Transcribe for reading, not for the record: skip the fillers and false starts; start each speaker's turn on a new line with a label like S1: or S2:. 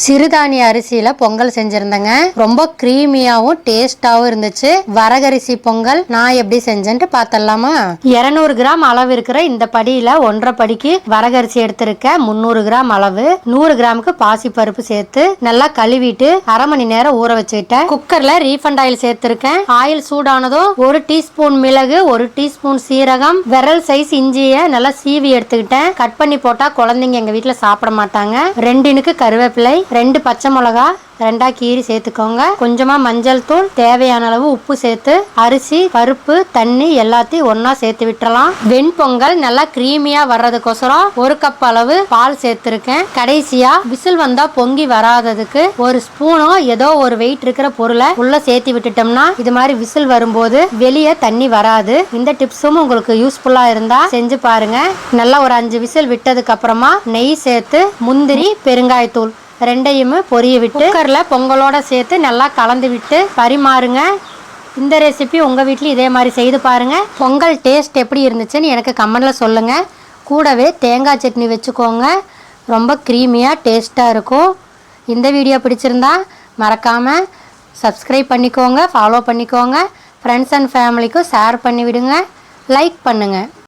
S1: சிறுதானிய அரிசியில பொங்கல் செஞ்சிருந்தேங்க. ரொம்ப கிரீமியாவும் டேஸ்டாவும் இருந்துச்சு. வரகரிசி பொங்கல் நான் எப்படி செஞ்சேன்ட்டு பார்த்தலாமா? 200 கிராம் அளவு இருக்கிற இந்த படியில 1.5 படிக்கு வரகரிசி எடுத்திருக்கேன். 300 கிராம் அளவு 100 கிராமுக்கு பாசி பருப்பு சேர்த்து நல்லா கழுவிட்டு அரை மணி நேரம் ஊற வச்சுக்கிட்டேன். குக்கர்ல ரீஃபண்ட் ஆயில் சேர்த்திருக்கேன். ஆயில் சூடானதும் 1 டீஸ்பூன் மிளகு, 1 டீஸ்பூன் சீரகம், விரல் சைஸ் இஞ்சிய நல்லா சீவி எடுத்துக்கிட்டேன். கட் பண்ணி போட்டா குழந்தைங்க எங்க வீட்டுல சாப்பிட மாட்டாங்க. 2 இனுக்கு கருவேப்பிலை, 2 பச்சை மிளகா 2 கீரி சேர்த்துக்கோங்க. கொஞ்சமா மஞ்சள் தூள், தேவையான அளவு உப்பு சேர்த்து அரிசி, பருப்பு, தண்ணி எல்லாத்தையும் ஒன்னா சேர்த்து விட்டுறலாம். வெண்பொங்கல் நல்லா கிரீமியா வர்றதுக்கோசரம் 1 கப் அளவு பால் சேர்த்திருக்கேன். கடைசியா விசில் வந்தா பொங்கி வராததுக்கு 1 ஸ்பூனோ ஏதோ ஒரு வெயிட் இருக்கிற பொருளை உள்ள சேர்த்து விட்டுட்டோம்னா இது மாதிரி விசில் வரும்போது வெளியே தண்ணி வராது. இந்த டிப்ஸும் உங்களுக்கு யூஸ்ஃபுல்லா இருந்தா செஞ்சு பாருங்க. நல்லா ஒரு 5 விசில் விட்டதுக்கு அப்புறமா நெய் சேர்த்து முந்திரி, பெருங்காயத்தூள் 2யுமே பொரிய விட்டு குக்கர்ல பொங்கலோட சேர்த்து நல்லா கலந்து விட்டு பரிமாறுங்க. இந்த ரெசிபி உங்கள் வீட்லையும் இதே மாதிரி செய்து பாருங்கள். பொங்கல் டேஸ்ட் எப்படி இருந்துச்சுன்னு எனக்கு கமெண்டில் சொல்லுங்கள். கூடவே தேங்காய் சட்னி வச்சுக்கோங்க. ரொம்ப க்ரீமியாக டேஸ்ட்டாக இருக்கும். இந்த வீடியோ பிடிச்சிருந்தா மறக்காமல் சப்ஸ்கிரைப் பண்ணிக்கோங்க, ஃபாலோ பண்ணிக்கோங்க. ஃப்ரெண்ட்ஸ் அண்ட் ஃபேமிலிக்கும் ஷேர் பண்ணி விடுங்க, லைக் பண்ணுங்கள்.